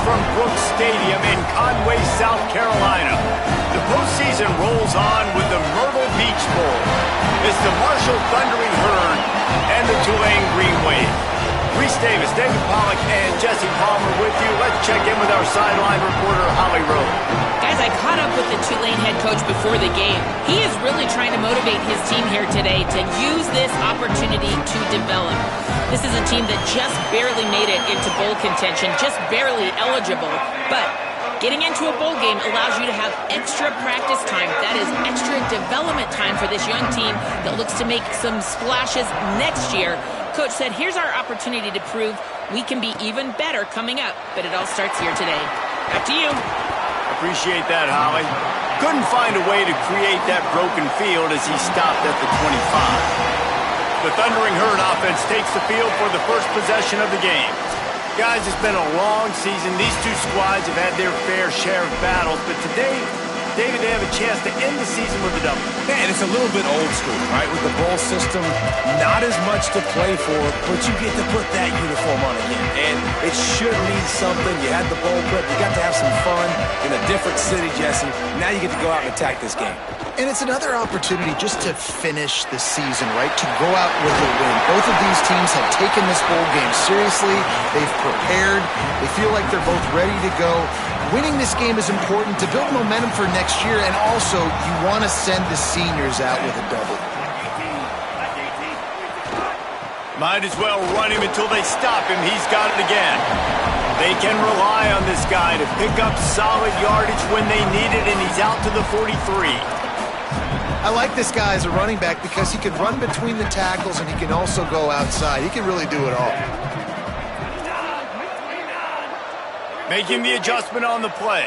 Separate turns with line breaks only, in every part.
from Brooks Stadium in Conway, South Carolina. The postseason rolls on with the Myrtle Beach Bowl. It's the Marshall Thundering Herd and the Tulane Green Wave. Reese Davis, David Pollack, and Jesse Palmer with you. Let's check in with our sideline reporter, Holly Rowe.
Guys, I caught up with the Tulane head coach before the game. He is really trying to motivate his team here today to use this opportunity to develop. This is a team that just barely made it into bowl contention, just barely eligible. But getting into a bowl game allows you to have extra practice time. That is extra development time for this young team that looks to make some splashes next year. Coach said, here's our opportunity to prove we can be even better coming up. But it all starts here today. Back to you.
Appreciate that, Holly. Couldn't find a way to create that broken field as he stopped at the 25. The Thundering Herd offense takes the field for the first possession of the game. Guys, it's been a long season. These two squads have had their fair share of battles, but today, David, they have a chance to end the season with a W.
Yeah, and it's a little bit old school, right? With the bowl system, not as much to play for, but you get to put that uniform on again. And it should mean something. You had the bowl prep. You got to have some fun in a different city, Jesse. Now you get to go out and attack this game.
And it's another opportunity just to finish the season, right? To go out with a win. Both of these teams have taken this bowl game seriously. They've prepared. They feel like they're both ready to go. Winning this game is important to build momentum for next year, and also you want to send the seniors out with a double.
Might as well run him until they stop him. He's got it again. They can rely on this guy to pick up solid yardage when they need it, and he's out to the 43.
I like this guy as a running back because he can run between the tackles and he can also go outside. He can really do it all.
Making the adjustment on the play.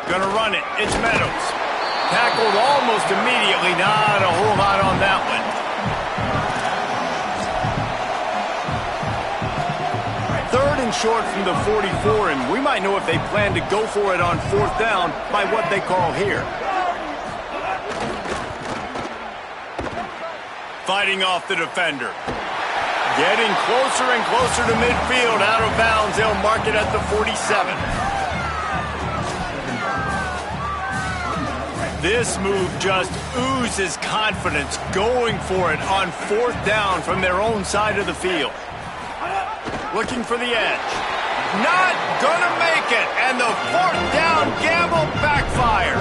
Gonna run it. It's Meadows. Tackled almost immediately. Not a whole lot on that one. Third and short from the 44, and we might know if they plan to go for it on fourth down by what they call here. Fighting off the defender. Getting closer and closer to midfield. Out of bounds. They'll mark it at the 47. This move just oozes confidence, going for it on fourth down from their own side of the field. Looking for the edge. Not gonna make it. And the fourth down gamble backfires.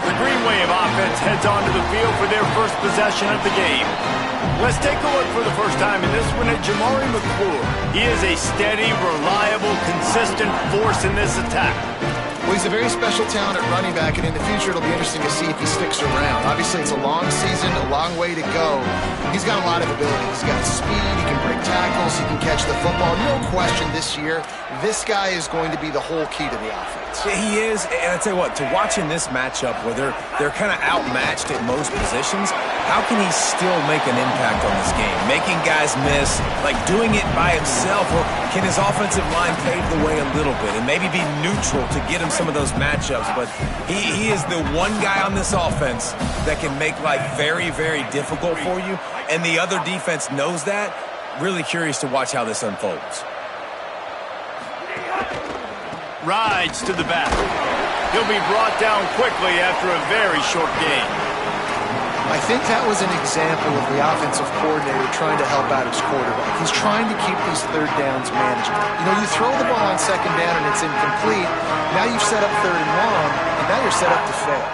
The Green Wave offense heads onto the field for their first possession of the game. Let's take a look for the first time in this one at Jamari McClure. He is a steady, reliable, consistent force in this attack.
Well, he's a very special talent at running back, and in the future it'll be interesting to see if he sticks around. Obviously, it's a long season, a long way to go. He's got a lot of ability. He's got speed, he can break tackles, he can catch the football. No question this year, this guy is going to be the whole key to the offense.
Yeah, he is, and I tell you what, to watch in this matchup where they're kind of outmatched at most positions, how can he still make an impact on this game? Making guys miss, like doing it by himself, or can his offensive line pave the way a little bit and maybe be neutral to get him some of those matchups? But he is the one guy on this offense that can make life very, very difficult for you, and the other defense knows that. Really curious to watch how this unfolds.
Rides to the back. He'll be brought down quickly after a very short game.
I think that was an example of the offensive coordinator trying to help out his quarterback. He's trying to keep these third downs manageable. You know, you throw the ball on second down and it's incomplete. Now you've set up third and long, and now you're set up to fail.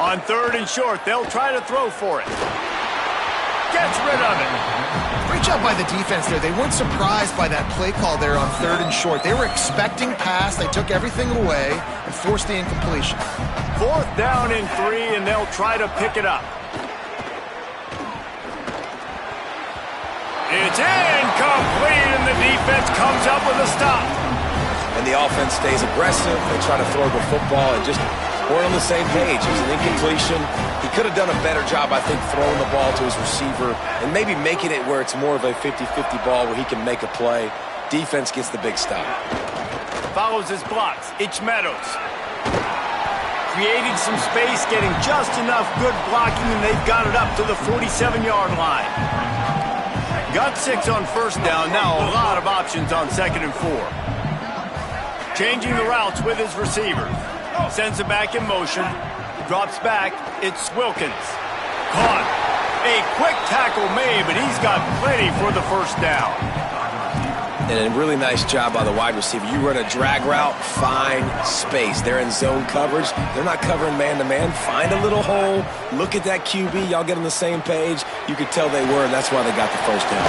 On third and short, they'll try to throw for it. Gets rid of it.
Great job by the defense there. They weren't surprised by that play call there on third and short. They were expecting pass. They took everything away and forced the incompletion.
Fourth down and 3, and they'll try to pick it up. It's incomplete, and the defense comes up with a stop.
And the offense stays aggressive. They try to throw the football and just weren't on the same page. It was an incompletion. He could have done a better job, I think, throwing the ball to his receiver and maybe making it where it's more of a 50-50 ball where he can make a play. Defense gets the big stop.
Follows his blocks. It's Meadows. Creating some space, getting just enough good blocking, and they've got it up to the 47-yard line. Got 6 on first down. Now a lot of options on 2nd and 4. Changing the routes with his receivers. Sends it back in motion. Drops back. It's Wilkins. Caught. A quick tackle made, but he's got plenty for the first down.
And a really nice job by the wide receiver. You run a drag route, find space. They're in zone coverage. They're not covering man-to-man. Find a little hole. Look at that QB. Y'all get on the same page. You could tell they were, and that's why they got the first down.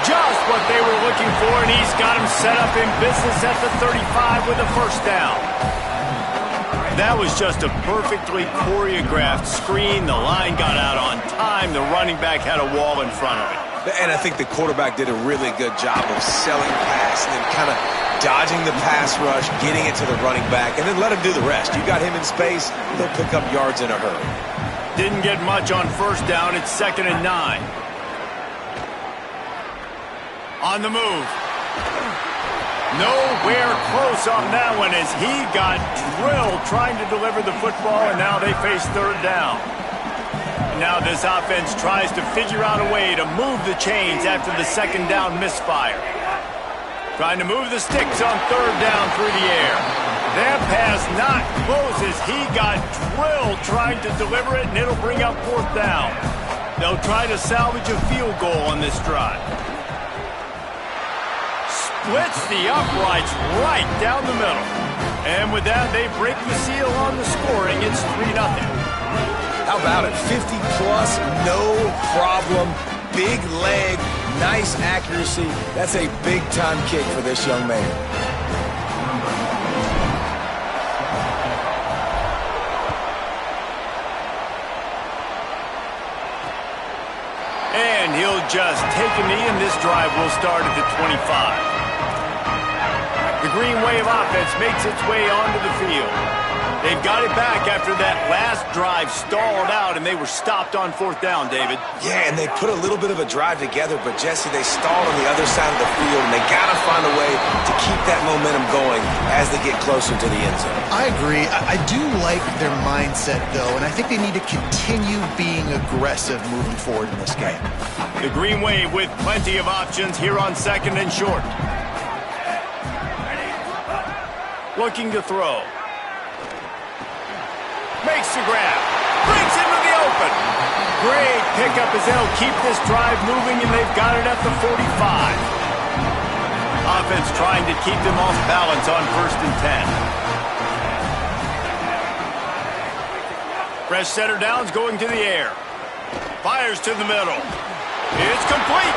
Just what they were looking for, and he's got him set up in business at the 35 with a first down. That was just a perfectly choreographed screen. The line got out on time. The running back had a wall in front of it.
And I think the quarterback did a really good job of selling pass and then kind of dodging the pass rush, getting it to the running back, and then let him do the rest. You got him in space, he'll pick up yards in a hurry.
Didn't get much on first down. It's 2nd and 9. On the move. Nowhere close on that one as he got drilled trying to deliver the football, and now they face 3rd down. Now this offense tries to figure out a way to move the chains after the 2nd down misfire. Trying to move the sticks on 3rd down through the air. That pass not close as he got drilled trying to deliver it, and it'll bring up 4th down. They'll try to salvage a field goal on this drive. Splits the uprights right down the middle. And with that, they break the seal on the scoring. It's 3-0.
How about it? 50-plus, no problem. Big leg, nice accuracy. That's a big-time kick for this young man.
And he'll just take a knee, and this drive will start at the 25. The Green Wave offense makes its way onto the field. They've got it back after that last drive stalled out, and they were stopped on 4th down, David.
Yeah, and they put a little bit of a drive together, but, Jesse, they stalled on the other side of the field, and they got to find a way to keep that momentum going as they get closer to the end zone.
I agree. I do like their mindset, though, and I think they need to continue being aggressive moving forward in this game.
The Green Wave with plenty of options here on 2nd and short. Looking to throw. Makes the grab. Breaks into the open. Great pickup as they'll keep this drive moving, and they've got it at the 45. Offense trying to keep them off balance on 1st and 10. Fresh setter downs going to the air. Fires to the middle. It's complete.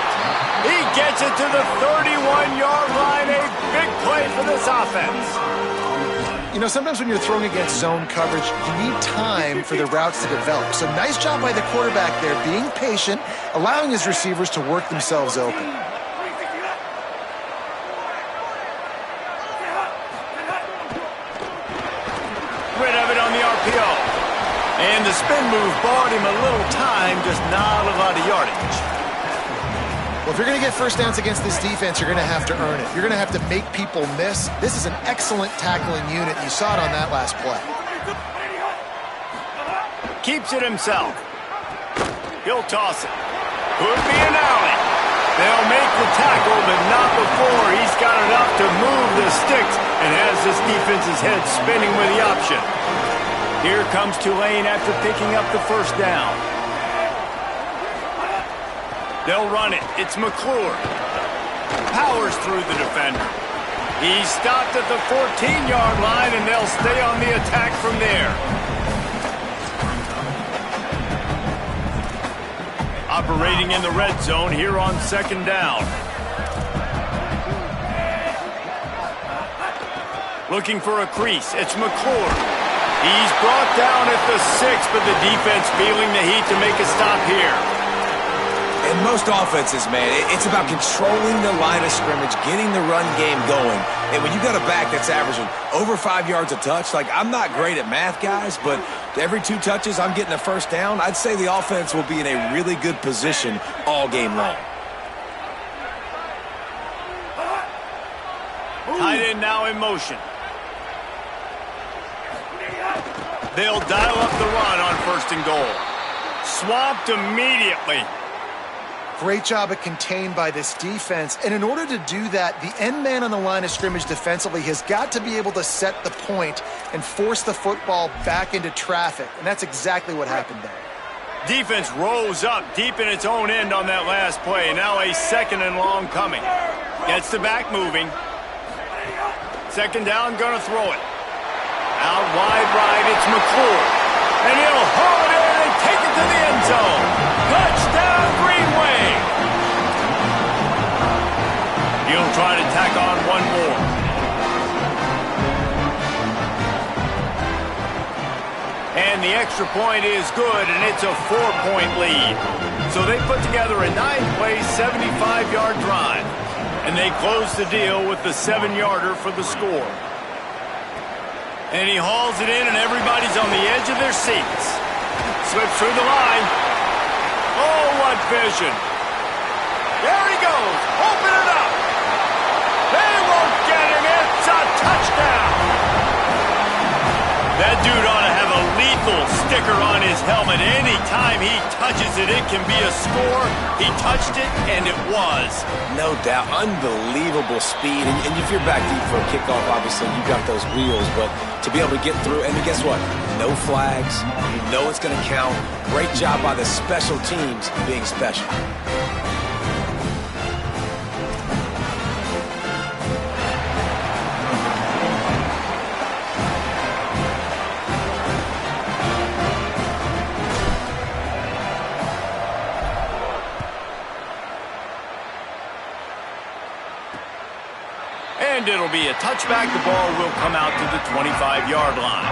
He gets it to the 31-yard line. A big play for this offense.
You know, sometimes when you're throwing against zone coverage, you need time for the routes to develop. So nice job by the quarterback there, being patient, allowing his receivers to work themselves open.
Rid of it on the RPO. And the spin move bought him a little time, just not a lot of yardage.
Well, if you're going to get first downs against this defense, you're going to have to earn it. You're going to have to make people miss. This is an excellent tackling unit. You saw it on that last play.
Keeps it himself. He'll toss it. Could be an alley. They'll make the tackle, but not before he's got enough to move the sticks and has this defense's head spinning with the option. Here comes Tulane after picking up the first down. They'll run it. It's McClure. Powers through the defender. He's stopped at the 14-yard line, and they'll stay on the attack from there. Operating in the red zone here on 2nd down. Looking for a crease. It's McClure. He's brought down at the 6, but the defense feeling the heat to make a stop here.
In most offenses, man, it's about controlling the line of scrimmage, getting the run game going. And when you got a back that's averaging over 5 yards a touch, like, I'm not great at math, guys, but every 2 touches I'm getting a first down, I'd say the offense will be in a really good position all game long.
Tight end now in motion. They'll dial up the run on 1st and goal. Swamped immediately.
Great job at contained by this defense. And in order to do that, the end man on the line of scrimmage defensively has got to be able to set the point and force the football back into traffic. And that's exactly what happened there.
Defense rose up deep in its own end on that last play. Now a 2nd and long coming. Gets the back moving. 2nd down, gonna throw it. Out wide right, it's McClure. And he'll haul it in and take it to the end zone. Touchdown, Green Wave. He'll try to tack on one more. And the extra point is good, and it's a 4-point lead. So they put together a 9-play, 75-yard drive. And they close the deal with the 7-yarder for the score. And he hauls it in, and everybody's on the edge of their seats. Slips through the line. Oh, what vision. There he goes. Open it up. They won't get him. It's a touchdown. That dude ought to have a lethal sticker on his helmet. Anytime he touches it, it can be a score. He touched it, and it was.
No doubt. Unbelievable speed. And if you're back deep for a kickoff, obviously, you got those wheels. But to be able to get through, and guess what? No flags. You know it's going to count. Great job by the special teams being special.
And it'll be a touchback. The ball will come out to the 25-yard line.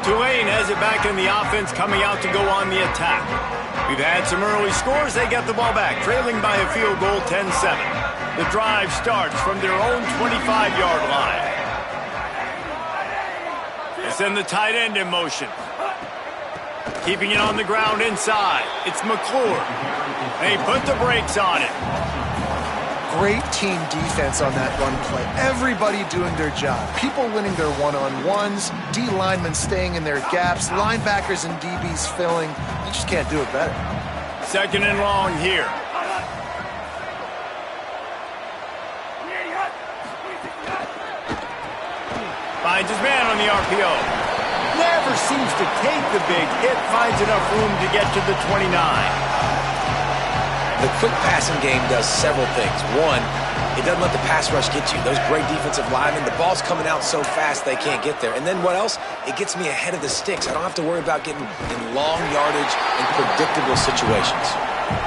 Tulane has it back in the offense, coming out to go on the attack. We've had some early scores. They get the ball back, trailing by a field goal 10-7. The drive starts from their own 25-yard line. They send the tight end in motion. Keeping it on the ground inside. It's McClure. They put the brakes on it.
Great team defense on that run play. Everybody doing their job. People winning their one-on-ones, D linemen staying in their gaps, linebackers and DBs filling. You just can't do it better.
2nd and long here. Finds his man on the RPO. Never seems to take the big hit. Finds enough room to get to the 29.
The quick passing game does several things. One, it doesn't let the pass rush get you. Those great defensive linemen, the ball's coming out so fast they can't get there. And then what else? It gets me ahead of the sticks. I don't have to worry about getting in long yardage and predictable situations.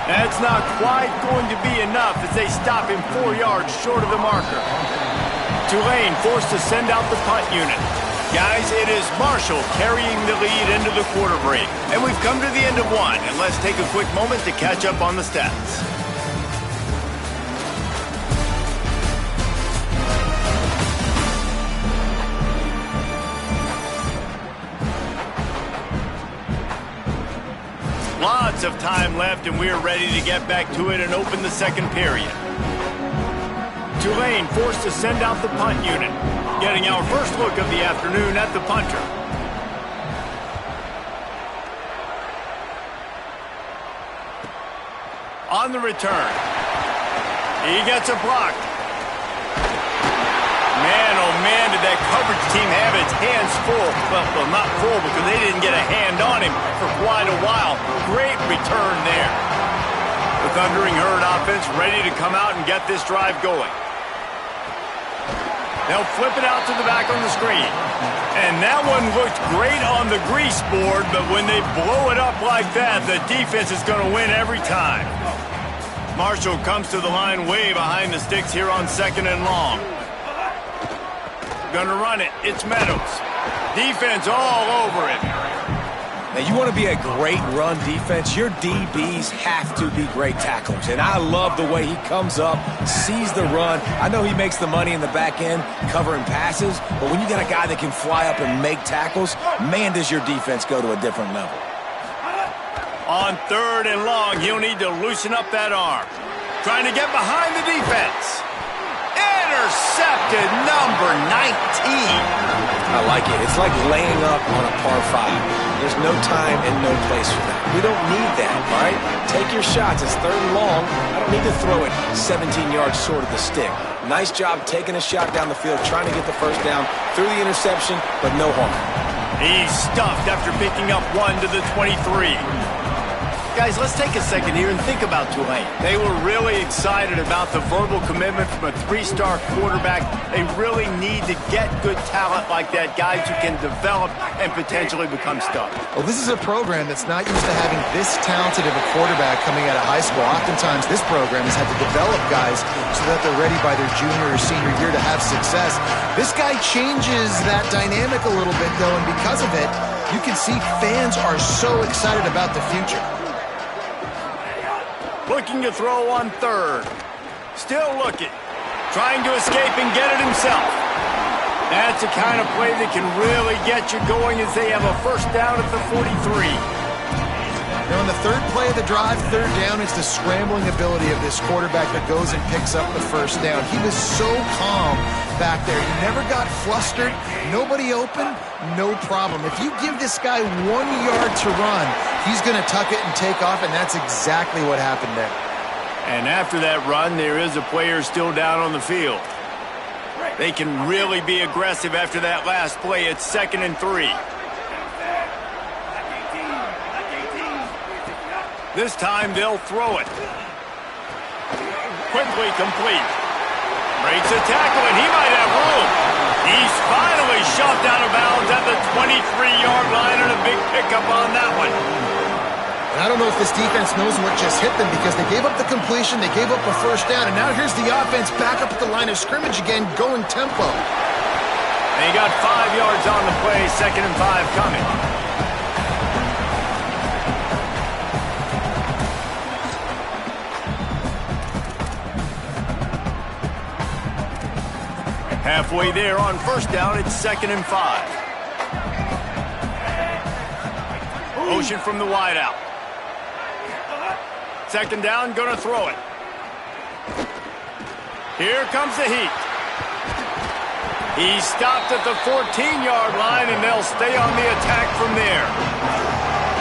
That's not quite going to be enough as they stop him 4 yards short of the marker. Tulane forced to send out the punt unit. Guys, it is Marshall carrying the lead into the quarter break. And we've come to the end of one. And let's take a quick moment to catch up on the stats. Lots of time left, and we're ready to get back to it and open the second period. Tulane forced to send out the punt unit, getting our first look of the afternoon at the punter. On the return, he gets a block. Man, oh man, did that coverage team have its hands full. Well, not full because they didn't get a hand on him for quite a while. Great return there. The Thundering Herd offense ready to come out and get this drive going. They'll flip it out to the back on the screen. And that one looked great on the grease board, but when they blow it up like that, the defense is going to win every time. Marshall comes to the line way behind the sticks here on 2nd and long. Gonna run it. It's Meadows. Defense all over it.
Now, you want to be a great run defense, your DBs have to be great tacklers. And I love the way he comes up, sees the run. I know he makes the money in the back end covering passes, but when you got a guy that can fly up and make tackles, man, does your defense go to a different level.
On 3rd and long, he'll need to loosen up that arm. Trying to get behind the defense. Intercepted, number 19.
I like it. It's like laying up on a par 5. There's no time and no place for that. We don't need that, all right? Take your shots. It's 3rd and long. I don't need to throw it 17 yards short of the stick. Nice job taking a shot down the field, trying to get the first down through the interception, but no harm.
He's stuffed after picking up 1 to the 23. Guys, let's take a second here and think about Tulane. They were really excited about the verbal commitment from a 3-star quarterback. They really need to get good talent like that, guys who can develop and potentially become stars.
Well, this is a program that's not used to having this talented of a quarterback coming out of high school. Oftentimes, this program has had to develop guys so that they're ready by their junior or senior year to have success. This guy changes that dynamic a little bit, though, and because of it, you can see fans are so excited about the future.
Looking to throw on 3rd. Still looking. Trying to escape and get it himself. That's the kind of play that can really get you going as they have a first down at the 43.
Now, on the 3rd play of the drive, 3rd down, it's the scrambling ability of this quarterback that goes and picks up the first down. He was so calm back there. He never got flustered. Nobody open, no problem. If you give this guy 1 yard to run, he's going to tuck it and take off, and that's exactly what happened there.
And after that run, there is a player still down on the field. They can really be aggressive after that last play. It's 2nd and 3. This time they'll throw it. Quickly complete. Breaks a tackle, and he might have room. He's finally shoved out of bounds at the 23-yard line, and a big pickup on that one.
And I don't know if this defense knows what just hit them because they gave up the completion, they gave up a first down, and now here's the offense back up at the line of scrimmage again, going tempo.
And he got 5 yards on the play, 2nd and 5 coming. Halfway there on first down, it's 2nd and 5. Motion from the wideout. 2nd down, gonna throw it. Here comes the heat. He stopped at the 14-yard line, and they'll stay on the attack from there.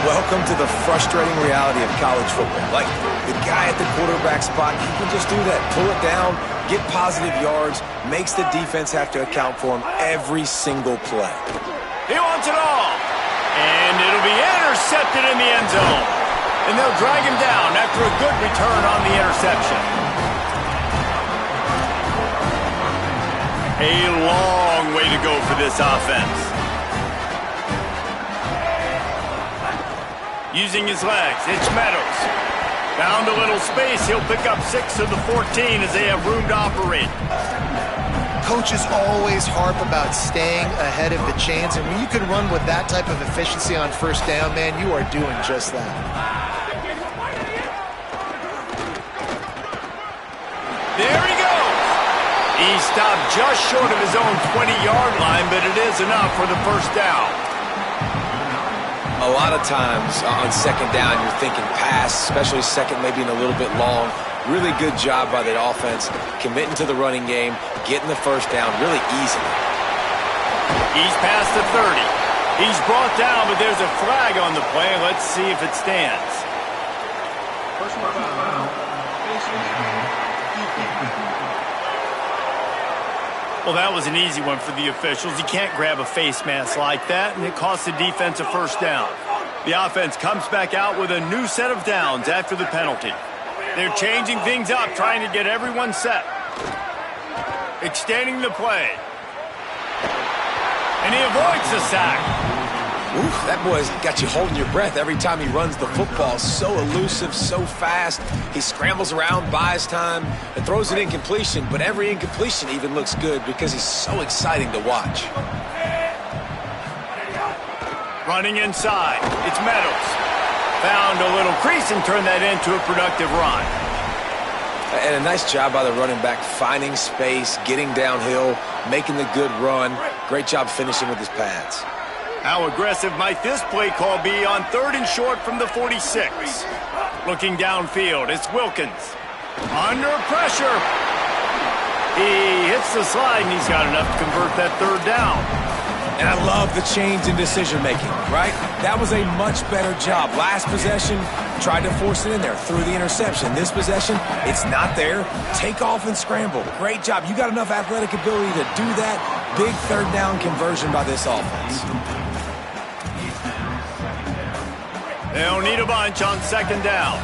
Welcome to the frustrating reality of college football. Like, the guy at the quarterback spot, he can just do that. Pull it down, get positive yards, makes the defense have to account for him every single play.
He wants it all. And it'll be intercepted in the end zone. And they'll drag him down after a good return on the interception. A long way to go for this offense. Using his legs, it's Meadows. Found a little space, he'll pick up 6 of the 14 as they have room to operate.
Coaches always harp about staying ahead of the chains, and when you can run with that type of efficiency on first down, man, you are doing just that.
There he goes. He stopped just short of his own 20-yard line, but it is enough for the first down.
A lot of times on 2nd down, you're thinking pass, especially 2nd, maybe in a little bit long. Really good job by the offense, committing to the running game, getting the first down really easily.
He's past the 30. He's brought down, but there's a flag on the play. Let's see if it stands. Well, that was an easy one for the officials. You can't grab a face mask like that, and it costs the defense a first down. The offense comes back out with a new set of downs after the penalty. They're changing things up, trying to get everyone set. Extending the play. And he avoids the sack.
Oof, that boy's got you holding your breath every time he runs the football. So elusive, so fast. He scrambles around, buys time, and throws an incompletion. But every incompletion even looks good because he's so exciting to watch.
Running inside, it's Meadows. Found a little crease and turned that into a productive run.
And a nice job by the running back, finding space, getting downhill, making the good run. Great job finishing with his pads.
How aggressive might this play call be on 3rd and short from the 46? Looking downfield, it's Wilkins. Under pressure. He hits the slide, and he's got enough to convert that third down.
And I love the change in decision-making, right? That was a much better job. Last possession, tried to force it in there, threw the interception. This possession, it's not there. Take off and scramble. Great job. You got enough athletic ability to do that. Big third down conversion by this offense.
They'll need a bunch on second down.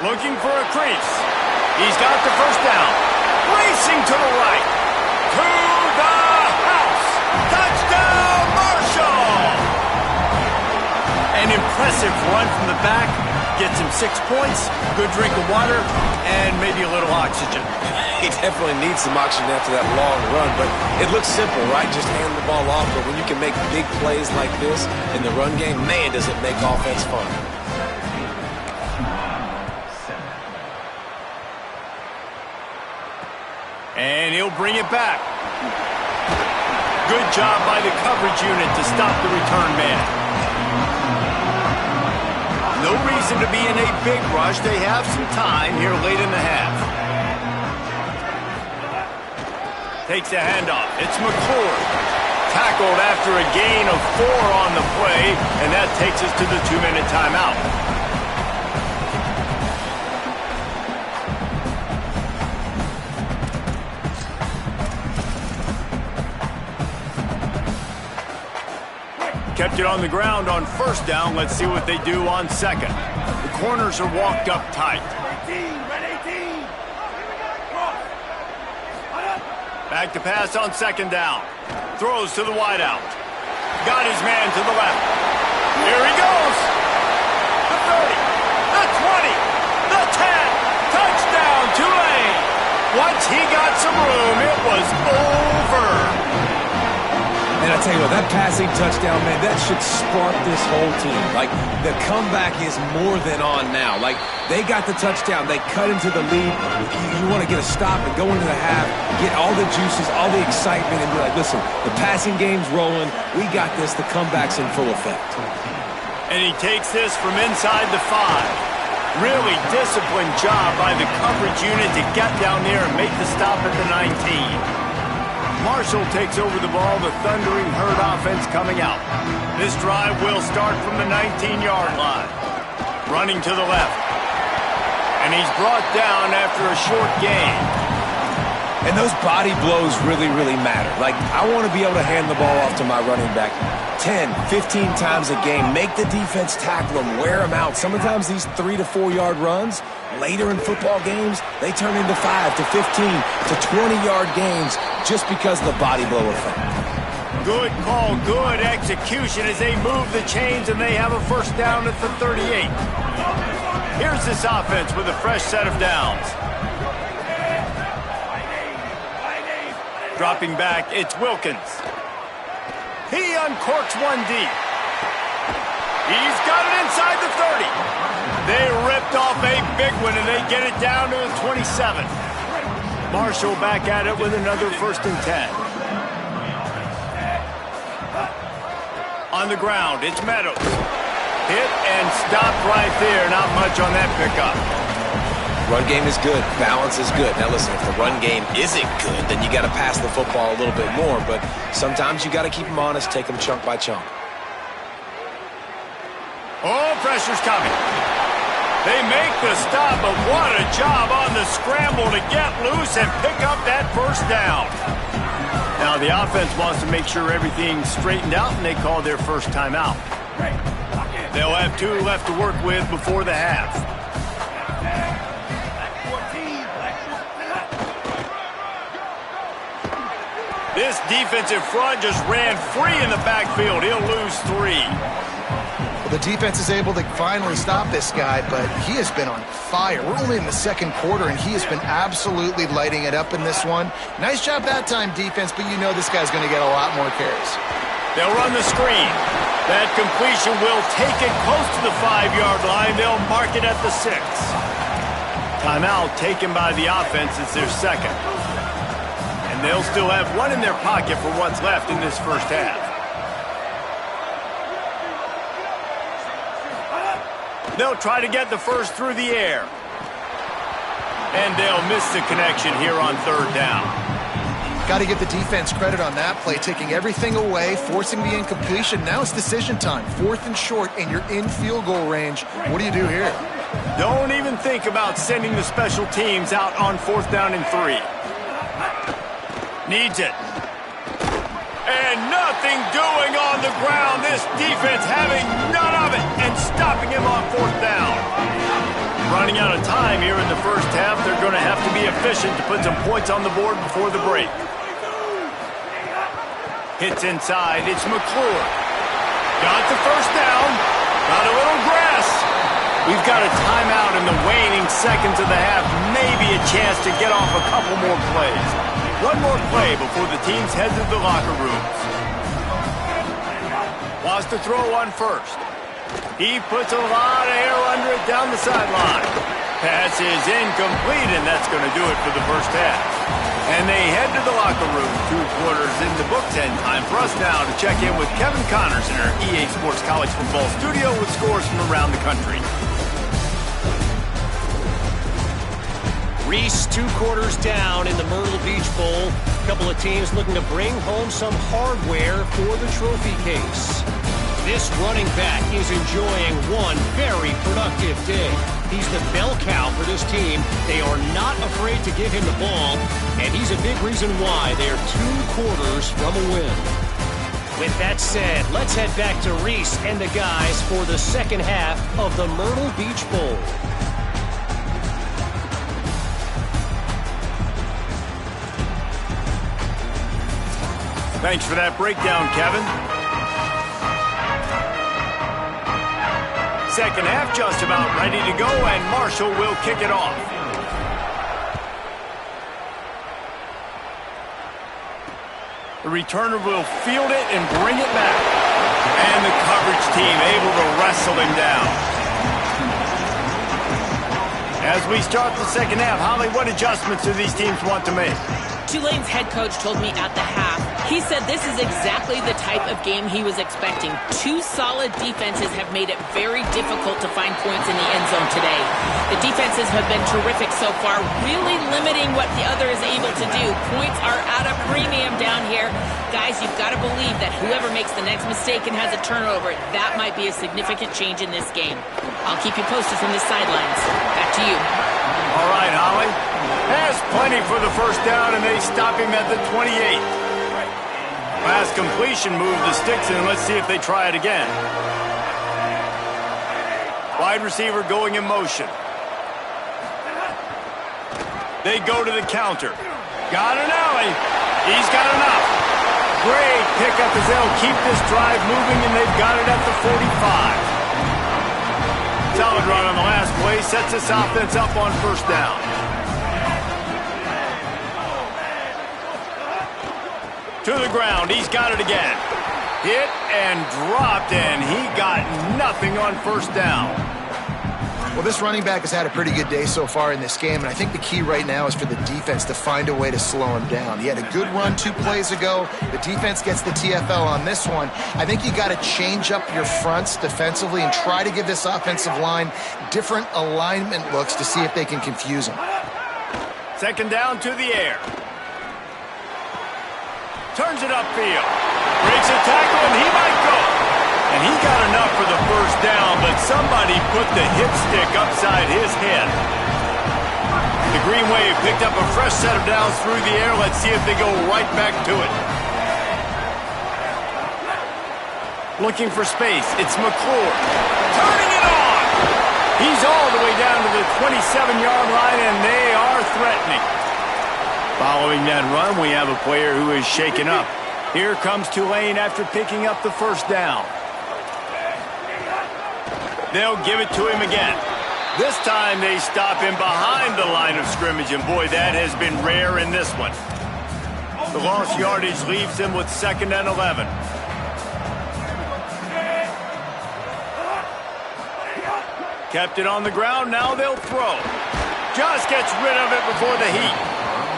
Looking for a crease. He's got the first down. Racing to the right. To the house. Touchdown, Marshall! An impressive run from the back. Gets him 6 points, good drink of water, and maybe a little oxygen.
He definitely needs some oxygen after that long run, but it looks simple, right? Just hand the ball off, but when you can make big plays like this in the run game, man, does it make offense fun.
And he'll bring it back. Good job by the coverage unit to stop the return man. No reason to be in a big rush. They have some time here late in the half. Takes the handoff. It's McCord. Tackled after a gain of 4 on the play, and that takes us to the 2-minute timeout. Kept it on the ground on first down. Let's see what they do on second. The corners are walked up tight. Back to pass on second down. Throws to the wideout. Got his man to the left. Here he goes. The 30, the 20, the 10. Touchdown, Tulane. Once he got some room, it was over.
And I tell you what, that passing touchdown, man, that should spark this whole team. Like, the comeback is more than on now. Like, they got the touchdown. They cut into the lead. You want to get a stop and go into the half, get all the juices, all the excitement, and be like, listen, the passing game's rolling. We got this. The comeback's in full effect.
And he takes this from inside the 5. Really disciplined job by the coverage unit to get down there and make the stop at the 19. Marshall takes over the ball, the Thundering Herd offense coming out. This drive will start from the 19-yard line. Running to the left. And he's brought down after a short gain.
And those body blows really, really matter. Like, I want to be able to hand the ball off to my running back 10, 15 times a game. Make the defense tackle them, wear them out. Sometimes these 3 to 4 yard runs, later in football games, they turn into 5 to 15 to 20-yard gains just because of the body blow effect.
Good call, good execution as they move the chains and they have a first down at the 38. Here's this offense with a fresh set of downs. Dropping back, it's Wilkins. He uncorks one deep. He's got it inside the 30. They ripped off a big one, and they get it down to the 27. Marshall back at it with another 1st and 10. On the ground, it's Meadows. Hit and stopped right there. Not much on that pickup.
Run game is good. Balance is good. Now listen, if the run game isn't good, then you got to pass the football a little bit more. But sometimes you got to keep them honest, take them chunk by chunk.
Oh, pressure's coming. They make the stop, but what a job on the scramble to get loose and pick up that first down. Now the offense wants to make sure everything's straightened out, and they call their first timeout. They'll have 2 left to work with before the half. This defensive front just ran free in the backfield. He'll lose 3.
The defense is able to finally stop this guy, but he has been on fire. We're only in the second quarter, and he has been absolutely lighting it up in this one. Nice job that time, defense, but you know this guy's going to get a lot more carries.
They'll run the screen. That completion will take it close to the 5-yard line. They'll mark it at the 6. Timeout taken by the offense. It's their second. And they'll still have 1 in their pocket for what's left in this first half. They'll try to get the first through the air. And they'll miss the connection here on third down.
Got to give the defense credit on that play, taking everything away, forcing the incompletion. Now it's decision time. 4th and short, and you're in field goal range. What do you do here?
Don't even think about sending the special teams out on 4th down and 3. Needs it. And nothing doing on the ground. This defense having none of it and stopping him on 4th down. Running out of time here in the first half. They're going to have to be efficient to put some points on the board before the break. Hits inside. It's McClure. Got the first down. Got a little grass. We've got a timeout in the waning seconds of the half. Maybe a chance to get off a couple more plays. One more play before the teams head to the locker rooms. Wants to throw on first. He puts a lot of air under it down the sideline. Pass is incomplete, and that's going to do it for the first half. And they head to the locker room. 2 quarters in the books, and time for us now to check in with Kevin Connors in our EA Sports College Football studio with scores from around the country.
Reese 2 quarters down in the Myrtle Beach Bowl. A couple of teams looking to bring home some hardware for the trophy case. This running back is enjoying one very productive day. He's the bell cow for this team. They are not afraid to give him the ball, and he's a big reason why they are 2 quarters from a win. With that said, let's head back to Reese and the guys for the second half of the Myrtle Beach Bowl.
Thanks for that breakdown, Kevin. Second half just about ready to go, and Marshall will kick it off. The returner will field it and bring it back. And the coverage team able to wrestle him down. As we start the second half, Holly, what adjustments do these teams want to make?
Tulane's head coach told me at the half, he said this is exactly the type of game he was expecting. 2 solid defenses have made it very difficult to find points in the end zone today. The defenses have been terrific so far, really limiting what the other is able to do. Points are at a premium down here. Guys, you've got to believe that whoever makes the next mistake and has a turnover, that might be a significant change in this game. I'll keep you posted from the sidelines. Back to you.
All right, Holly. Has plenty for the first down, and they stop him at the 28. Last completion moved the sticks in. Let's see if they try it again. Wide receiver going in motion. They go to the counter. Got an alley. He's got enough. Great pickup as they'll keep this drive moving, and they've got it at the 45. Solid run on the last play. Sets this offense up on first down. To the ground. He's got it again. Hit and dropped, and he got nothing on first down.
Well, this running back has had a pretty good day so far in this game, and I think the key right now is for the defense to find a way to slow him down. He had a good run 2 plays ago. The defense gets the TFL on this one. I think you got to change up your fronts defensively and try to give this offensive line different alignment looks to see if they can confuse him.
Second down to the air. Turns it upfield. Breaks a tackle, and he might go. And he got enough for the first down, but somebody put the hip stick upside his head. The Green Wave picked up a fresh set of downs through the air. Let's see if they go right back to it. Looking for space. It's McClure. Turning it on. He's all the way down to the 27-yard line, and they are threatening. Following that run, we have a player who is shaken up. Here comes Tulane after picking up the first down. They'll give it to him again. This time they stop him behind the line of scrimmage, and boy, that has been rare in this one. The lost yardage leaves him with 2nd and 11. Kept it on the ground, now they'll throw. Just gets rid of it before the heat.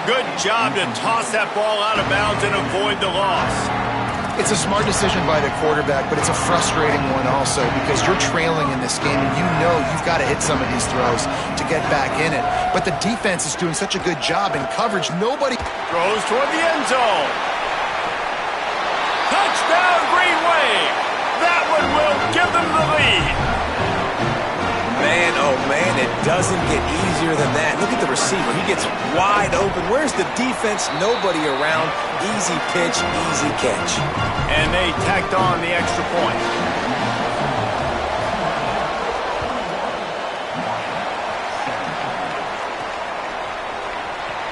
Good job to toss that ball out of bounds and avoid the loss.
It's a smart decision by the quarterback, but it's a frustrating one also because you're trailing in this game and you know you've got to hit some of these throws to get back in it. But the defense is doing such a good job in coverage. Nobody
throws toward the end zone. Touchdown, Green Wave. That one will give them the lead.
Man, oh man, it doesn't get easier than that. Look at the receiver. He gets wide open. Where's the defense? Nobody around. Easy pitch, easy catch.
And they tacked on the extra point.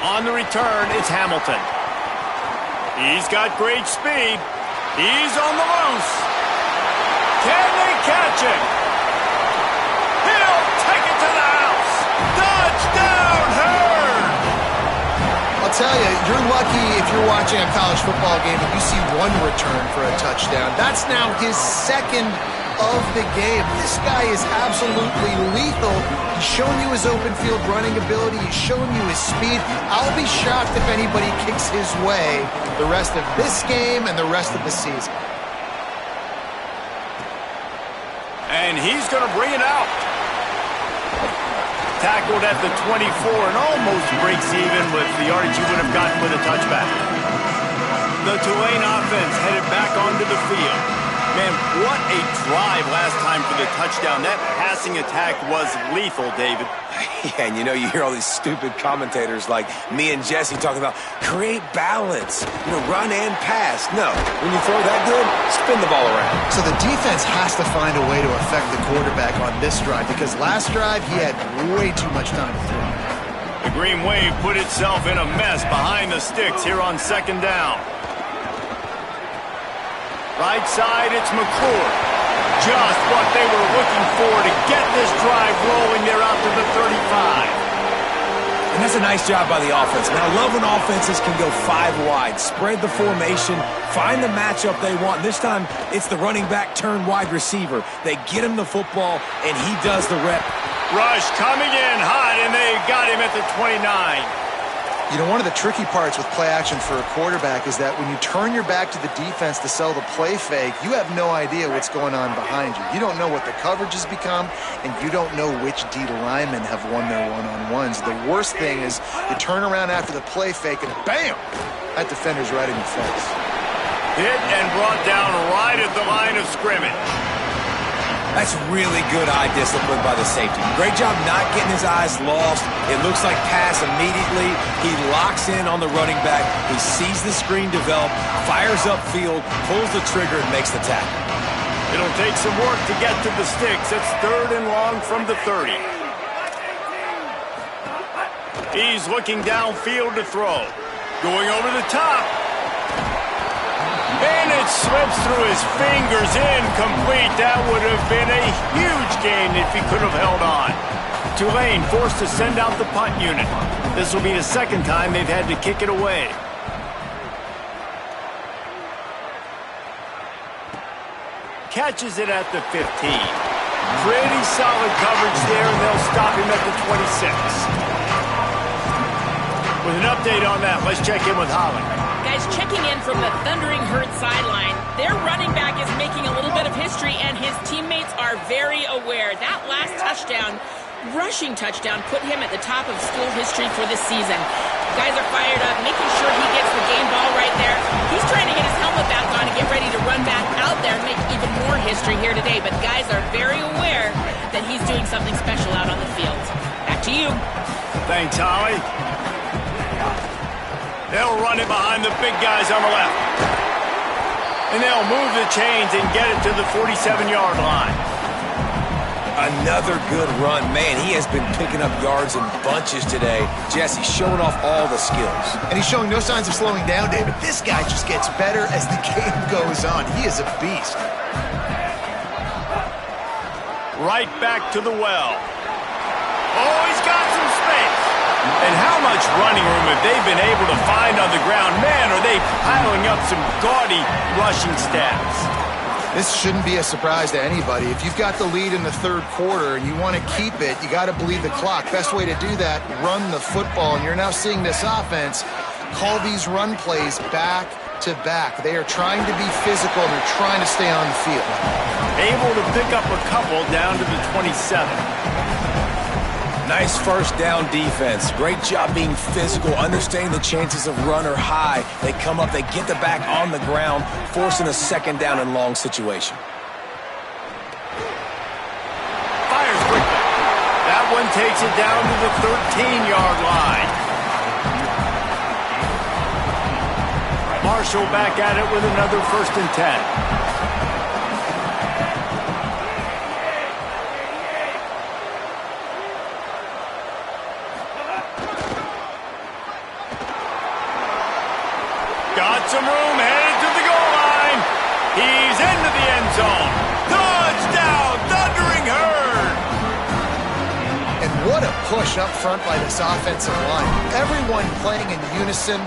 On the return, it's Hamilton. He's got great speed. He's on the loose. Can they catch him? He'll take it to the house. Touchdown, Herd!
I'll tell you, you're lucky if you're watching a college football game and you see one return for a touchdown. That's now his second of the game. This guy is absolutely lethal. He's shown you his open field running ability. He's shown you his speed. I'll be shocked if anybody kicks his way the rest of this game and the rest of the season.
And he's going to bring it out. Tackled at the 24 and almost breaks even with the yardage he would have gotten with a touchback. The Tulane offense headed back onto the field. Man, what a drive last time for the touchdown. That passing attack was lethal, David.
Yeah, and you know, you hear all these stupid commentators like me and Jesse talking about create balance, run and pass. No, when you throw that good, spin the ball around.
So the defense has to find a way to affect the quarterback on this drive because last drive he had way too much time to throw.
The Green Wave put itself in a mess behind the sticks here on second down. Right side, it's McClure. Just what they were looking for to get this drive rolling. They're out to the 35.
And that's a nice job by the offense. Now, I love when offenses can go 5 wide, spread the formation, find the matchup they want. This time, it's the running back turned wide receiver. They get him the football, and he does the rep.
Rush coming in hot, and they got him at the 29.
One of the tricky parts with play action for a quarterback is that when you turn your back to the defense to sell the play fake, you have no idea what's going on behind you. You don't know what the coverage has become, and you don't know which D linemen have won their one-on-ones. The worst thing is you turn around after the play fake, and bam! That defender's right in your face.
Hit and brought down right at the line of scrimmage.
That's really good eye discipline by the safety. Great job not getting his eyes lost. It looks like pass immediately. He locks in on the running back. He sees the screen develop, fires upfield, pulls the trigger, and makes the tackle.
It'll take some work to get to the sticks. It's 3rd and long from the 30. He's looking downfield to throw. Going over the top. And it slips through his fingers, incomplete. That would have been a huge gain if he could have held on. Tulane forced to send out the punt unit. This will be the second time they've had to kick it away. Catches it at the 15. Pretty solid coverage there, and they'll stop him at the 26. With an update on that, let's check in with Holly.
Guys, checking in from the Thundering Herd sideline, their running back is making a little bit of history, and his teammates are very aware. That last touchdown, rushing touchdown, put him at the top of school history for this season. Guys are fired up, making sure he gets the game ball right there. He's trying to get his helmet back on and get ready to run back out there and make even more history here today. But guys are very aware that he's doing something special out on the field. Back to you.
Thanks, Holly. They'll run it behind the big guys on the left. And they'll move the chains and get it to the 47-yard line.
Another good run. Man, he has been picking up yards in bunches today. Jesse showing off all the skills.
And he's showing no signs of slowing down, David. This guy just gets better as the game goes on. He is a beast.
Right back to the well. Oh, he's got some space. And how much running room have they been able to find on the ground? Man, are they piling up some gaudy rushing stats.
This shouldn't be a surprise to anybody. If you've got the lead in the 3rd quarter and you want to keep it, you got to bleed the clock. Best way to do that, run the football. And you're now seeing this offense call these run plays back back-to-back. They are trying to be physical, and they're trying to stay on the field.
Able to pick up a couple down to the 27.
Nice first down defense. Great job being physical, understanding the chances of run are high. They come up, they get the back on the ground, forcing a second down and long situation.
Fires quickly. That one takes it down to the 13-yard line. Marshall back at it with another 1st and 10. Got some room, headed to the goal line. He's into the end zone. Touchdown, Thundering Herd.
And what a push up front by this offensive line. Everyone playing in unison,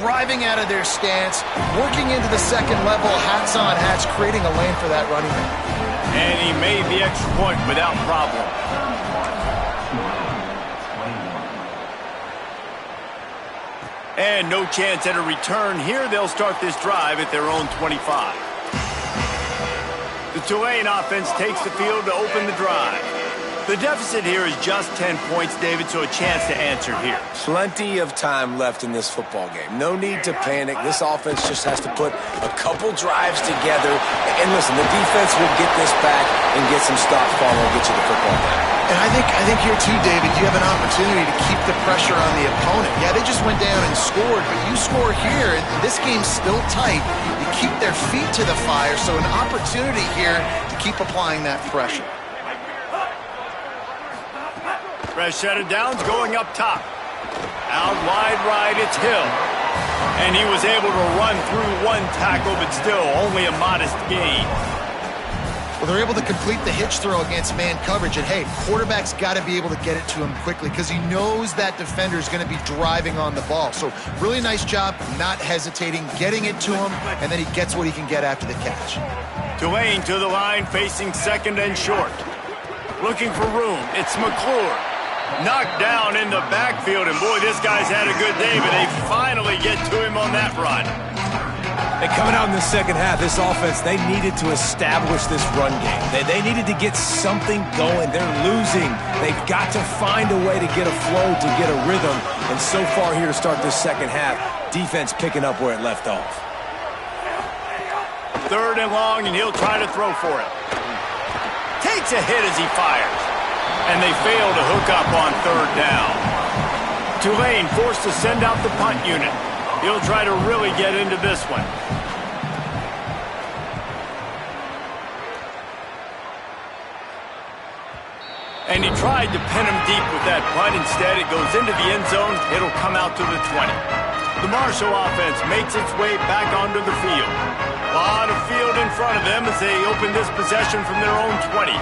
driving out of their stance, working into the second level, hats on hats, creating a lane for that running back.
And he made the extra point without problem. And no chance at a return here. They'll start this drive at their own 25. The Tulane offense takes the field to open the drive. The deficit here is just 10 points, David, so a chance to answer here.
Plenty of time left in this football game. No need to panic. This offense just has to put a couple drives together. And listen, the defense will get this back and get some stops following and get you the football back.
And I think here too, David, you have an opportunity to keep the pressure on the opponent. Yeah, they just went down and scored, but you score here, and this game's still tight. You keep their feet to the fire, so an opportunity here to keep applying that pressure.
Fresh set of downs going up top. Out wide right, it's Hill. And he was able to run through one tackle, but still only a modest gain.
Well, they're able to complete the hitch throw against man coverage. And, hey, quarterback's got to be able to get it to him quickly because he knows that defender is going to be driving on the ball. So really nice job not hesitating, getting it to him, and then he gets what he can get after the catch.
Tulane to the line, facing 2nd and short. Looking for room. It's McClure. Knocked down in the backfield, and boy, this guy's had a good day, but they finally get to him on that run.
And coming out in the second half, this offense, they needed to establish this run game. They needed to get something going. They're losing. They've got to find a way to get a flow, to get a rhythm. And so far here to start this second half, defense picking up where it left off.
3rd and long, and he'll try to throw for it. Takes a hit as he fires. And they fail to hook up on 3rd down. Tulane forced to send out the punt unit. He'll try to really get into this one. And he tried to pin him deep with that punt. Instead, it goes into the end zone. It'll come out to the 20. The Marshall offense makes its way back onto the field. A lot of field in front of them as they open this possession from their own 20.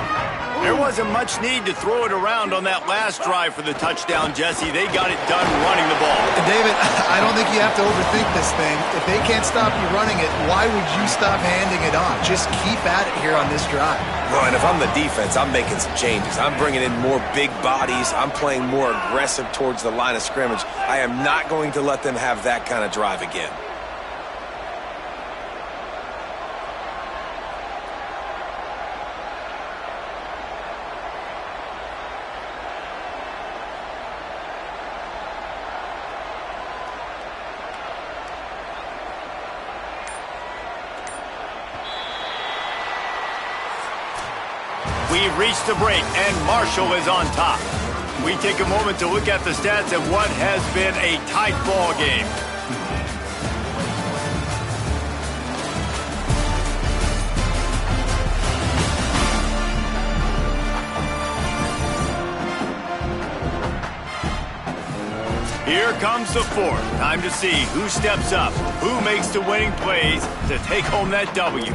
There wasn't much need to throw it around on that last drive for the touchdown, Jesse. They got it done running the ball.
And David, I don't think you have to overthink this thing. If they can't stop you running it, why would you stop handing it off? Just keep at it here on this drive.
Well, and if I'm the defense, I'm making some changes. I'm bringing in more big bodies. I'm playing more aggressive towards the line of scrimmage. I am not going to let them have that kind of drive again.
We've reached the break, and Marshall is on top. We take a moment to look at the stats of what has been a tight ball game. Here comes the 4th. Time to see who steps up, who makes the winning plays to take home that W.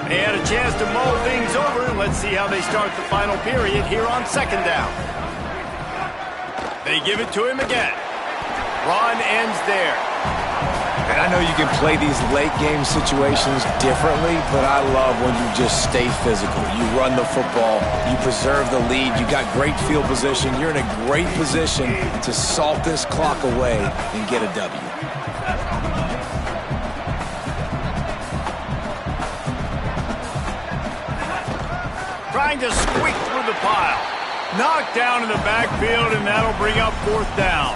They had a chance to mull things over. Let's see how they start the final period here on 2nd down. They give it to him again. Run ends there.
And I know you can play these late game situations differently, but I love when you just stay physical. You run the football, you preserve the lead, you got great field position, you're in a great position to salt this clock away and get a W.
Trying to squeak through the pile. Knocked down in the backfield, and that'll bring up 4th down.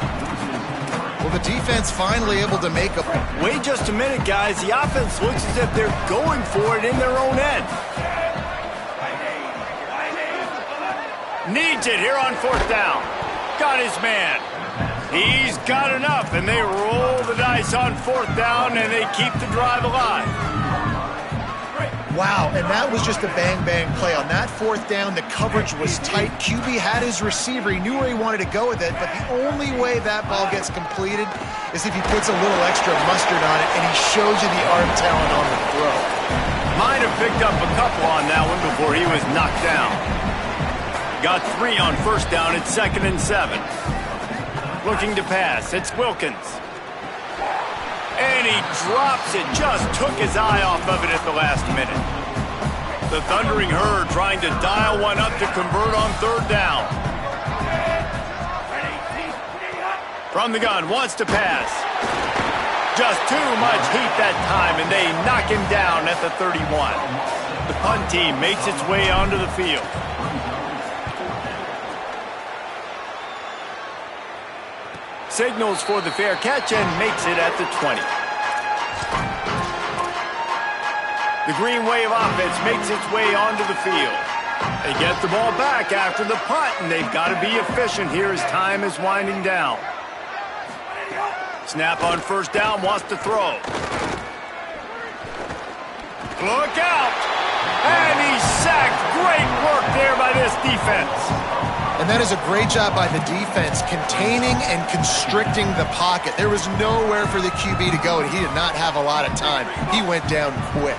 Well, the defense finally able to make a...
Wait just a minute, guys. The offense looks as if they're going for it in their own end. Needs it here on 4th down. Got his man. He's got enough, and they roll the dice on 4th down, and they keep the drive alive.
Wow, and that was just a bang-bang play. On that 4th down, the coverage was tight. QB had his receiver. He knew where he wanted to go with it, but the only way that ball gets completed is if he puts a little extra mustard on it, and he shows you the arm talent on the throw.
Might have picked up a couple on that one before he was knocked down. Got 3 on 1st down. It's 2nd and 7. Looking to pass. It's Wilkins. And he drops it. Just took his eye off of it at the last minute. The Thundering Herd trying to dial one up to convert on 3rd down. From the gun, wants to pass. Just too much heat that time, and they knock him down at the 31. The punt team makes its way onto the field. Signals for the fair catch and makes it at the 20. The Green Wave offense makes its way onto the field. They get the ball back after the punt, and they've got to be efficient here as time is winding down. Snap on 1st down, wants to throw. Look out! And he's sacked. Great work there by this defense.
And that is a great job by the defense, containing and constricting the pocket. There was nowhere for the QB to go, and he did not have a lot of time. He went down quick.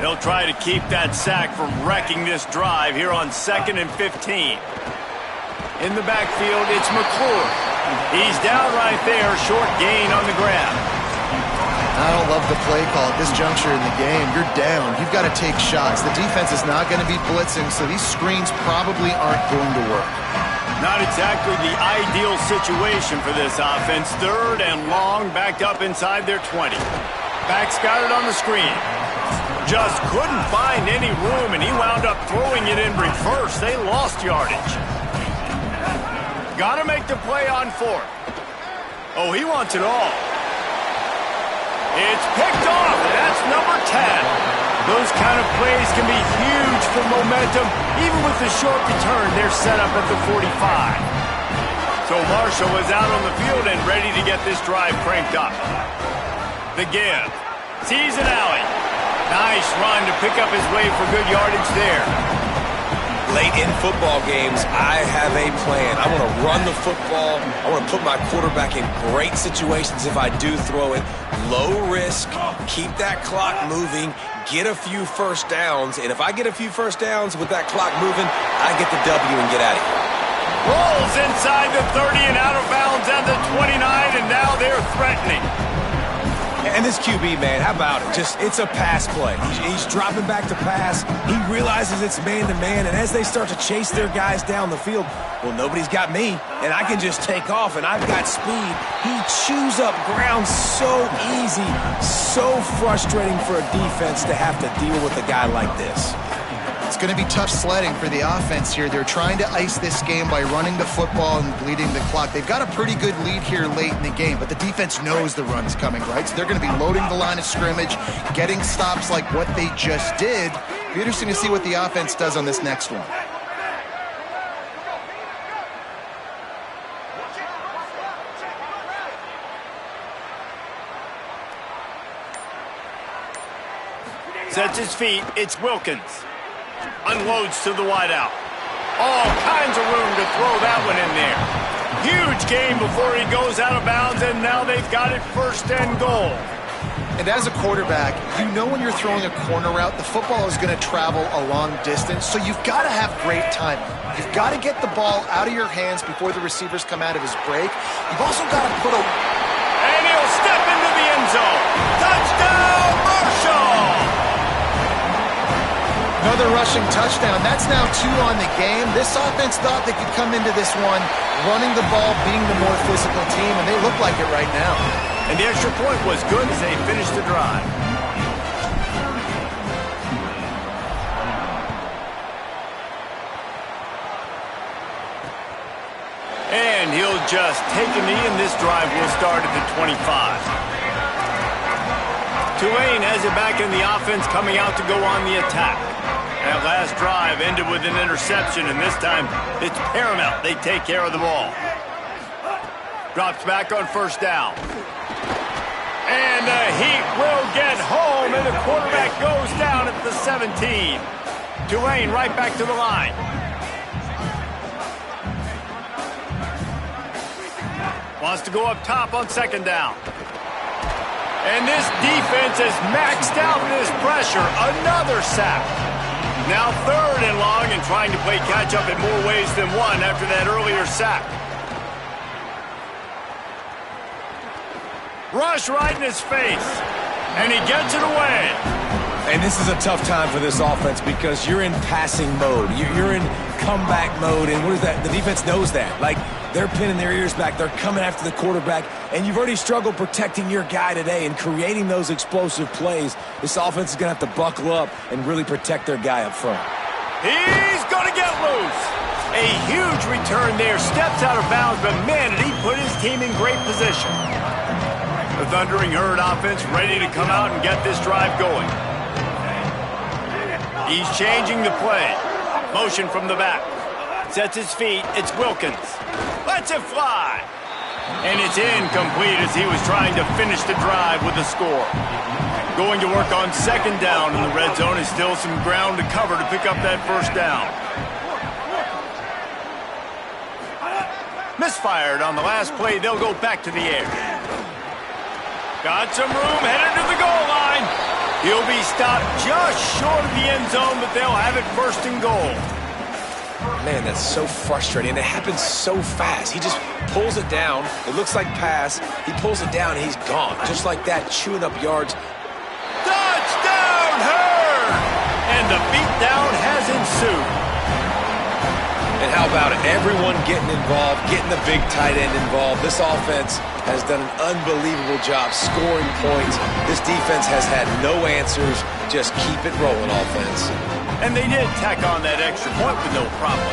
They'll try to keep that sack from wrecking this drive here on 2nd and 15. In the backfield, it's McClure. He's down right there, short gain on the grab.
I don't love the play call at this juncture in the game. You're down. You've got to take shots. The defense is not going to be blitzing, so these screens probably aren't going to work.
Not exactly the ideal situation for this offense. 3rd and long, backed up inside their 20. Back's got it on the screen. Just couldn't find any room, and he wound up throwing it in reverse. They lost yardage. Got to make the play on 4th. Oh, he wants it all. It's picked off, and that's number 10. Those kind of plays can be huge for momentum. Even with the short return, they're set up at the 45. So Marshall is out on the field and ready to get this drive cranked up. The give. Sees an alley. Nice run to pick up his way for good yardage there.
Late in football games, I have a plan. I want to run the football. I want to put my quarterback in great situations if I do throw it. Low risk, keep that clock moving, get a few 1st downs. And if I get a few 1st downs with that clock moving, I get the W and get out of here.
Rolls inside the 30 and out of bounds at the 29, and now they're threatening.
And this QB, man, how about it? It's a pass play. He's dropping back to pass. He realizes it's man-to-man, and as they start to chase their guys down the field, well, nobody's got me, and I can just take off, and I've got speed. He chews up ground so easy, so frustrating for a defense to have to deal with a guy like this.
It's going to be tough sledding for the offense here. They're trying to ice this game by running the football and bleeding the clock. They've got a pretty good lead here late in the game, but the defense knows the run's coming, right? So they're going to be loading the line of scrimmage, getting stops like what they just did. It'll be interesting to see what the offense does on this next one.
Sets his feet. It's Wilkins. Unloads to the wideout. All kinds of room to throw that one in there. Huge gain before he goes out of bounds, and now they've got it 1st and goal.
And as a quarterback, you know when you're throwing a corner route, the football is going to travel a long distance, so you've got to have great timing. You've got to get the ball out of your hands before the receivers come out of his break. You've also got to put a...
And he'll step into the end zone. Touchdown, Marshall!
Another rushing touchdown. That's now 2 on the game. This offense thought they could come into this one running the ball, being the more physical team, and they look like it right now.
And the extra point was good as they finished the drive. And he'll just take a knee, and this drive will start at the 25. Tulane has it back in the offense, coming out to go on the attack. That last drive ended with an interception, and this time it's paramount they take care of the ball. Drops back on first down. And the Heat will get home, and the quarterback goes down at the 17. Tulane right back to the line. Wants to go up top on second down. And this defense has maxed out this pressure. Another sack. Now 3rd and long, and trying to play catch-up in more ways than one after that earlier sack. Rush right in his face, and he gets it away.
And this is a tough time for this offense because you're in passing mode. You're in comeback mode, and what is that? The defense knows that. Like, they're pinning their ears back. They're coming after the quarterback, and you've already struggled protecting your guy today and creating those explosive plays. This offense is going to have to buckle up and really protect their guy up front.
He's going to get loose. A huge return there. Steps out of bounds, but man, did he put his team in great position. The Thundering Herd offense ready to come out and get this drive going. He's changing the play. Motion from the back. Sets his feet. It's Wilkins. Lets it fly. And it's incomplete as he was trying to finish the drive with a score. Going to work on second down in the red zone. Is still some ground to cover to pick up that first down. Misfired on the last play. They'll go back to the air. Got some room, headed to the goal line. He'll be stopped just short of the end zone, but they'll have it 1st and goal.
Man, that's so frustrating, and it happens so fast. He just pulls it down. It looks like pass. He pulls it down, and he's gone. Just like that, chewing up yards.
Touchdown, Herd! And the beatdown has ensued.
And how about it? Everyone getting involved, getting the big tight end involved. This offense has done an unbelievable job scoring points. This defense has had no answers. Just keep it rolling, offense.
And they did tack on that extra point with no problem.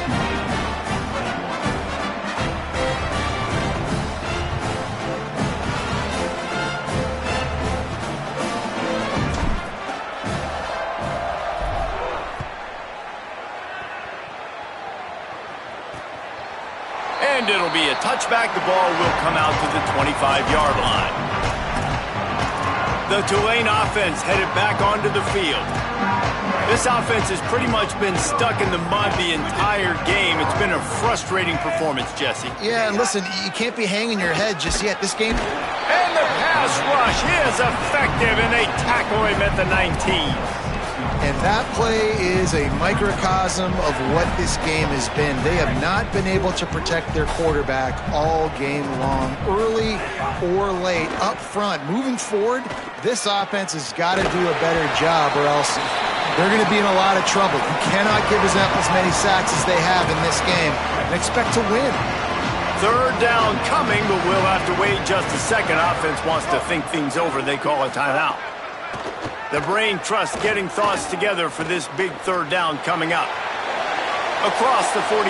And it'll be a touchback. The ball will come out to the 25-yard line. The Tulane offense headed back onto the field. This offense has pretty much been stuck in the mud the entire game. It's been a frustrating performance, Jesse.
Yeah, and listen, you can't be hanging your head just yet. This game...
And the pass rush is effective, and they tackle him at the 19.
And that play is a microcosm of what this game has been. They have not been able to protect their quarterback all game long, early or late, up front. Moving forward, this offense has got to do a better job, or else they're going to be in a lot of trouble. You cannot give us up as many sacks as they have in this game and expect to win.
3rd down coming, but we'll have to wait just a second. Offense wants to think things over. They call a timeout. The brain trust getting thoughts together for this big 3rd down coming up. Across the 45.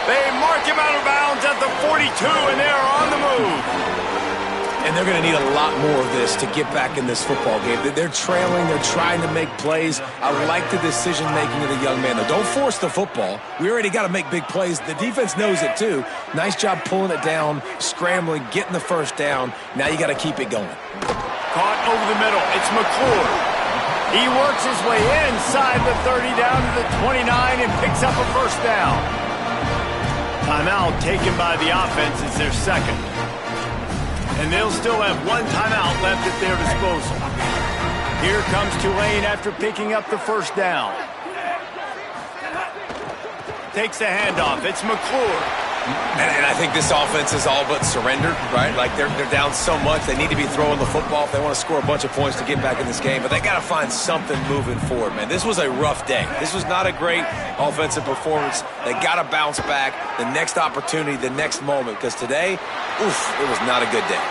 They mark him out of bounds at the 42, and they're on the move.
And they're going to need a lot more of this to get back in this football game. They're trailing. They're trying to make plays. I like the decision-making of the young man, though. Don't force the football. We already got to make big plays. The defense knows it, too. Nice job pulling it down, scrambling, getting the first down. Now you got to keep it going.
Caught over the middle. It's McClure. He works his way inside the 30 down to the 29 and picks up a first down. Timeout taken by the offense is their second. And they'll still have one timeout left at their disposal. Here comes Tulane after picking up the first down. Takes the handoff. It's McClure.
And I think this offense is all but surrendered, right? Like they're down so much, they need to be throwing the football if they want to score a bunch of points to get back in this game. But they got to find something moving forward, man. This was a rough day. This was not a great offensive performance. They got to bounce back the next opportunity, the next moment, because today, oof, it was not a good day.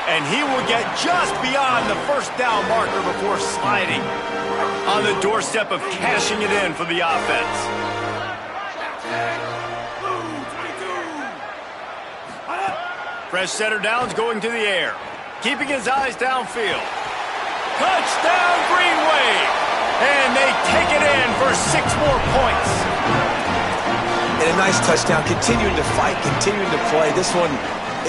And he will get just beyond the first down marker before sliding on the doorstep of cashing it in for the offense. Fresh setter downs going to the air. Keeping his eyes downfield. Touchdown Green Wave! And they take it in for 6 more points.
And a nice touchdown. Continuing to fight, continuing to play. This one,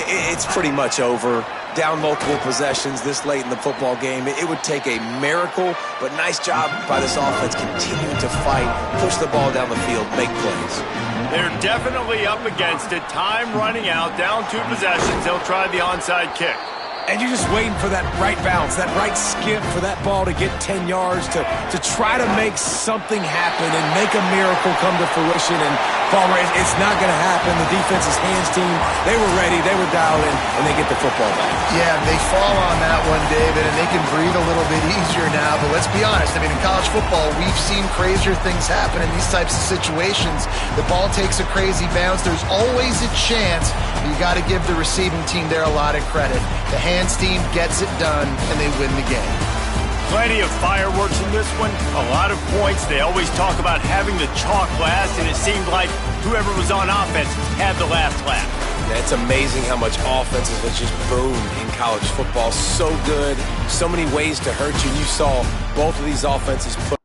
it's pretty much over. Down multiple possessions this late in the football game. It would take a miracle, but nice job by this offense continuing to fight, push the ball down the field, make plays.
They're definitely up against it. Time running out, down 2 possessions. They'll try the onside kick.
And you're just waiting for that right bounce, that right skip for that ball to get 10 yards to try to make something happen and make a miracle come to fruition. And Palmer, it's not going to happen. The defense's hands team, they were ready, they were dialed in, and they get the football back.
Yeah, they fall on that one, David, and they can breathe a little bit easier now. But let's be honest, I mean, in college football, we've seen crazier things happen in these types of situations. The ball takes a crazy bounce. There's always a chance, but you got to give the receiving team there a lot of credit. The hands team gets it done, and they win the game.
Plenty of fireworks in this one, a lot of points. They always talk about having the chalk last, and it seemed like whoever was on offense had the last laugh.
Yeah, it's amazing how much offenses have just boomed in college football. So good, so many ways to hurt you. You saw both of these offenses put